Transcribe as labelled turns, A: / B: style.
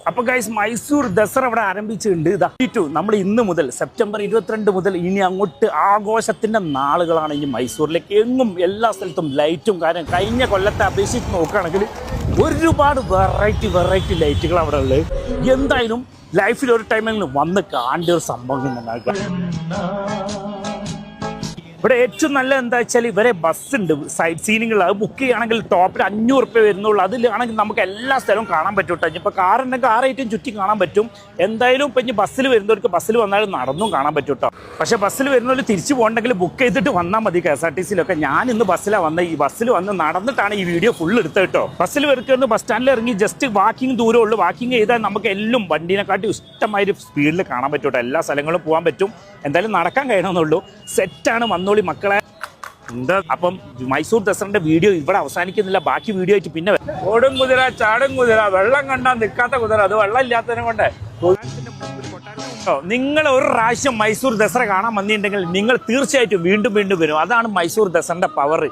A: അപ്പോൾ ഗൈസ് മൈസൂർ ദസറ ഇവിടെ ആരംഭിച്ചിട്ടുണ്ട്. നമ്മൾ ഇന്ന് മുതൽ സെപ്റ്റംബർ 22 മുതൽ ഇനി അങ്ങോട്ട് ആഘോഷത്തിന്റെ നാളുകളാണ്. ഇനി മൈസൂരിലേക്ക് എങ്ങും എല്ലാ സ്ഥലത്തും ലൈറ്റും കാര്യം കഴിഞ്ഞ കൊല്ലത്തെ അപേക്ഷിച്ച് നോക്കുകയാണെങ്കിൽ ഒരുപാട് വെറൈറ്റി ലൈറ്റുകൾ അവിടെ ഉള്ളത്. എന്തായാലും ലൈഫിൽ ഒരു ടൈമെങ്കിലും വന്ന് കാണേണ്ട ഒരു സംഭവം ഉണ്ടാക്കുക. ഇവിടെ ഏറ്റവും നല്ല എന്താ വെച്ചാൽ ഇവരെ ബസ് ഉണ്ട്, സൈഡ് സീനിങ്ങൾ. അത് ബുക്ക് ചെയ്യുകയാണെങ്കിൽ ടോപ്പിൽ 500 രൂപ വരുന്നുള്ളൂ. അതിലാണെങ്കിൽ നമുക്ക് എല്ലാ സ്ഥലവും കാണാൻ പറ്റും കേട്ടോ. ഇപ്പോൾ കാറുണ്ടെങ്കിൽ കാറായിട്ടും ചുറ്റി കാണാൻ പറ്റും. എന്തായാലും ഇപ്പം ഇനി ബസ്സിൽ വരുന്നവർക്ക് ബസ്സിൽ വന്നാലും നടന്നും കാണാൻ പറ്റും കേട്ടോ. പക്ഷേ ബസ്സിൽ വരുന്നവർ തിരിച്ചു പോകണമെങ്കിൽ ബുക്ക് ചെയ്തിട്ട് വന്നാൽ മതി. KSRTCയിലൊക്കെ ഞാൻ ഇന്ന് ബസ്സിലാണ് വന്നത്. ഈ ബസ്സിൽ വന്ന് നടന്നിട്ടാണ് ഈ വീഡിയോ ഫുൾ എടുത്തത് കേട്ടോ. ബസ്സിൽ വരുന്ന ബസ് സ്റ്റാൻഡിൽ ഇറങ്ങി ജസ്റ്റ് വാക്കിംഗ് ദൂരമേ ഉള്ളൂ. വാക്കിംഗ് ചെയ്താൽ നമുക്ക് എല്ലാം വണ്ടീനെക്കാട്ടി ഇഷ്ടമായൊരു സ്പീഡിൽ കാണാൻ പറ്റും കേട്ടോ. എല്ലാ സ്ഥലങ്ങളും പോകാൻ പറ്റും. എന്തായാലും നടക്കാൻ കഴിയണമെന്നുള്ളൂ. സെറ്റാണ്, വന്നോളി മക്കളെ. എന്താ അപ്പം മൈസൂർ ദസറന്റെ വീഡിയോ ഇവിടെ അവസാനിക്കുന്നില്ല. ബാക്കി വീഡിയോ ആയിട്ട് പിന്നെ ഓടും കുതിര, ചാടും കുതിര, വെള്ളം കണ്ടാൽ നിൽക്കാത്ത കുതിര. അത് വെള്ളം ഇല്ലാത്തതിനെ കൊണ്ട് നിങ്ങൾ ഒരു പ്രാവശ്യം മൈസൂർ ദസറ കാണാൻ വന്നിട്ടുണ്ടെങ്കിൽ നിങ്ങൾ തീർച്ചയായിട്ടും വീണ്ടും വരും. അതാണ് മൈസൂർ ദസറന്റെ പവർ.